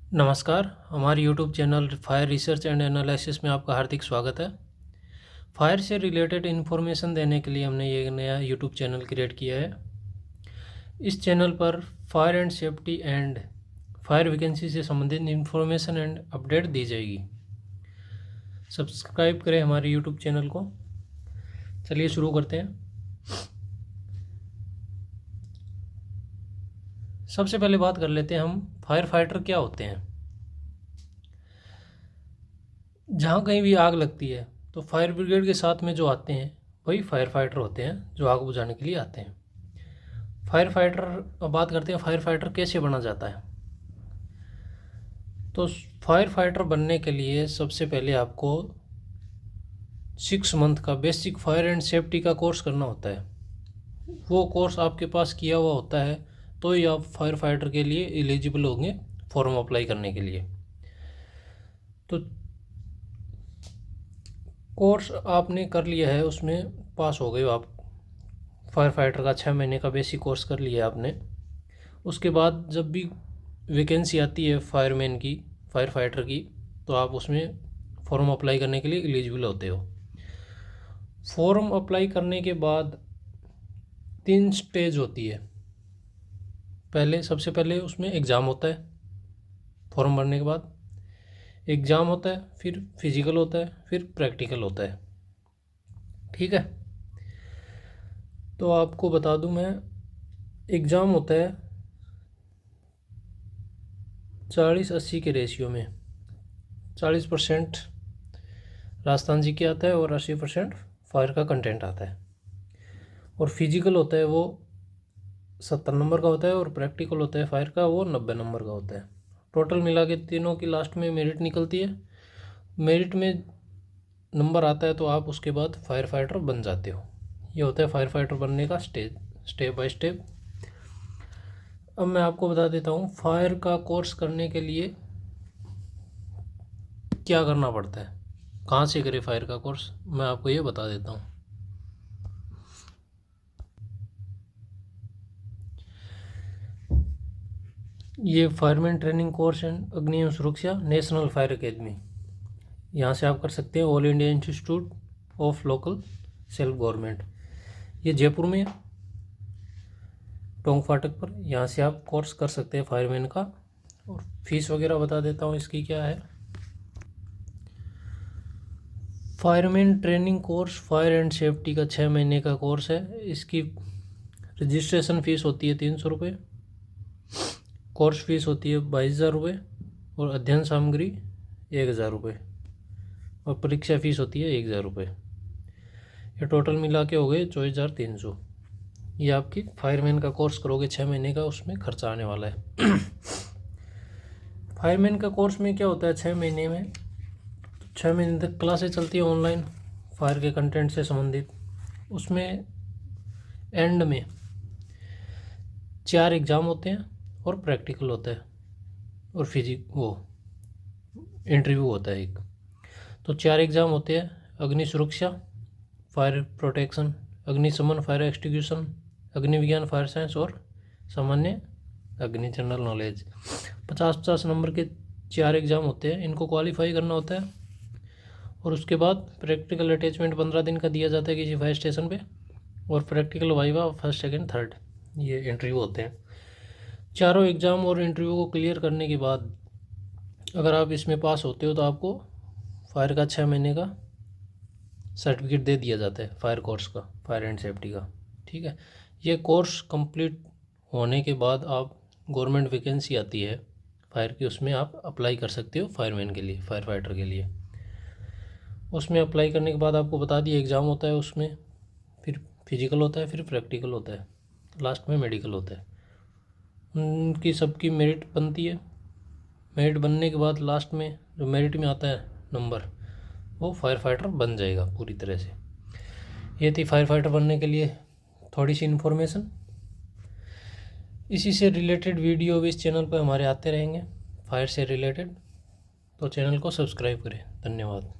नमस्कार, हमारे YouTube channel fire research and analysis में आपका हार्दिक स्वागत है। फायर से रिलेटेड इन्फॉर्मेशन देने के लिए हमने ये नया यूट्यूब चैनल क्रिएट किया है। इस चैनल पर fire and safety and fire vacancy से संबंधित इन्फॉर्मेशन एंड अपडेट दी जाएगी। सब्सक्राइब करें हमारे यूट्यूब चैनल को। चलिए शुरू करते हैं। सबसे पहले बात कर लेते हैं हम फायर फाइटर क्या होते हैं। जहाँ कहीं भी आग लगती है तो फायर ब्रिगेड के साथ में जो आते हैं वही फायर फाइटर होते हैं, जो आग बुझाने के लिए आते हैं। फायर फाइटर, अब बात करते हैं फायर फाइटर कैसे बना जाता है। तो फायर फाइटर बनने के लिए सबसे पहले आपको 6 मंथ का बेसिक फायर एंड सेफ्टी का कोर्स करना होता है। वो कोर्स आपके पास किया हुआ होता है तो ही आप फायर फाइटर के लिए एलिजिबल होंगे फॉर्म अप्लाई करने के लिए। तो कोर्स आपने कर लिया है, उसमें पास हो गए हो आप। फायर फाइटर का 6 महीने का बेसिक कोर्स कर लिया है आपने। उसके बाद जब भी वैकेंसी आती है फायरमैन की, फायर फाइटर की, तो आप उसमें फॉर्म अप्लाई करने के लिए एलिजिबल होते हो। फॉर्म अप्लाई करने के बाद 3 स्टेज होती है। सबसे पहले उसमें एग्ज़ाम होता है। फॉर्म भरने के बाद एग्ज़ाम होता है, फिर फिजिकल होता है, फिर प्रैक्टिकल होता है। ठीक है, तो आपको बता दूं मैं, एग्ज़ाम होता है 40-80 के रेशियो में। 40% राजस्थान जी के आता है और 80% फायर का कंटेंट आता है। और फिजिकल होता है वो 70 नंबर का होता है, और प्रैक्टिकल होता है फायर का वो 90 नंबर का होता है। टोटल मिला के तीनों की लास्ट में मेरिट निकलती है। मेरिट में नंबर आता है तो आप उसके बाद फायर फाइटर बन जाते हो। ये होता है फायर फाइटर बनने का स्टेप बाय स्टेप। अब मैं आपको बता देता हूँ फायर का कोर्स करने के लिए क्या करना पड़ता है, कहाँ से करें फायर का कोर्स, मैं आपको ये बता देता हूँ। ये फायरमैन ट्रेनिंग कोर्स एंड अग्नि एवं सुरक्षा नेशनल फायर अकेडमी, यहाँ से आप कर सकते हैं। All India institute of local self government, ये जयपुर में है, टोंक फाटक पर। यहाँ से आप कोर्स कर सकते हैं फायरमैन का। और फीस वगैरह बता देता हूँ इसकी क्या है। Fireman training course fire and safety का 6 महीने का कोर्स है। इसकी रजिस्ट्रेशन फ़ीस होती है 300 रुपये, कोर्स फीस होती है 22,000 रुपये, और अध्ययन सामग्री 1,000 रुपये, और परीक्षा फ़ीस होती है 1,000 रुपये। ये टोटल मिला के हो गए 24,300। ये आपकी फायरमैन का कोर्स करोगे 6 महीने का, उसमें खर्चा आने वाला है। फायरमैन का कोर्स में क्या होता है, 6 महीने में 6 महीने तक क्लासेस चलती है ऑनलाइन फायर के कंटेंट से संबंधित। उसमें एंड में 4 एग्ज़ाम होते हैं और प्रैक्टिकल होता है, और इंटरव्यू होता है एक। तो 4 एग्ज़ाम होते हैं: अग्नि सुरक्षा, फायर प्रोटेक्शन, अग्निशमन फायर एक्सटिंग्विशन, अग्नि विज्ञान फायर साइंस, और सामान्य अग्नि जनरल नॉलेज। 50-50 नंबर के 4 एग्ज़ाम होते हैं, इनको क्वालिफाई करना होता है। और उसके बाद प्रैक्टिकल अटैचमेंट 15 दिन का दिया जाता है किसी फायर स्टेशन पे, और practical viva first second third, ये इंटरव्यू होते हैं। चारों एग्ज़ाम और इंटरव्यू को क्लियर करने के बाद अगर आप इसमें पास होते हो तो आपको फायर का 6 महीने का सर्टिफिकेट दे दिया जाता है, फायर कोर्स का, फायर एंड सेफ्टी का। ठीक है, ये कोर्स कंप्लीट होने के बाद आप गवर्नमेंट वैकेंसी आती है फायर की, उसमें आप अप्लाई कर सकते हो फायरमैन के लिए, फायर फाइटर के लिए। उसमें अप्लाई करने के बाद आपको बता दिया एग्ज़ाम होता है, उसमें फिर फिजिकल होता है, फिर प्रैक्टिकल होता है, लास्ट में मेडिकल होता है। उनकी सबकी मेरिट बनती है। मेरिट बनने के बाद लास्ट में जो मेरिट में आता है नंबर, वो फायर फाइटर बन जाएगा पूरी तरह से। ये थी फायर फाइटर बनने के लिए थोड़ी सी इन्फॉर्मेशन। इसी से रिलेटेड वीडियो भी इस चैनल पर हमारे आते रहेंगे, फायर से रिलेटेड। तो चैनल को सब्सक्राइब करें। धन्यवाद।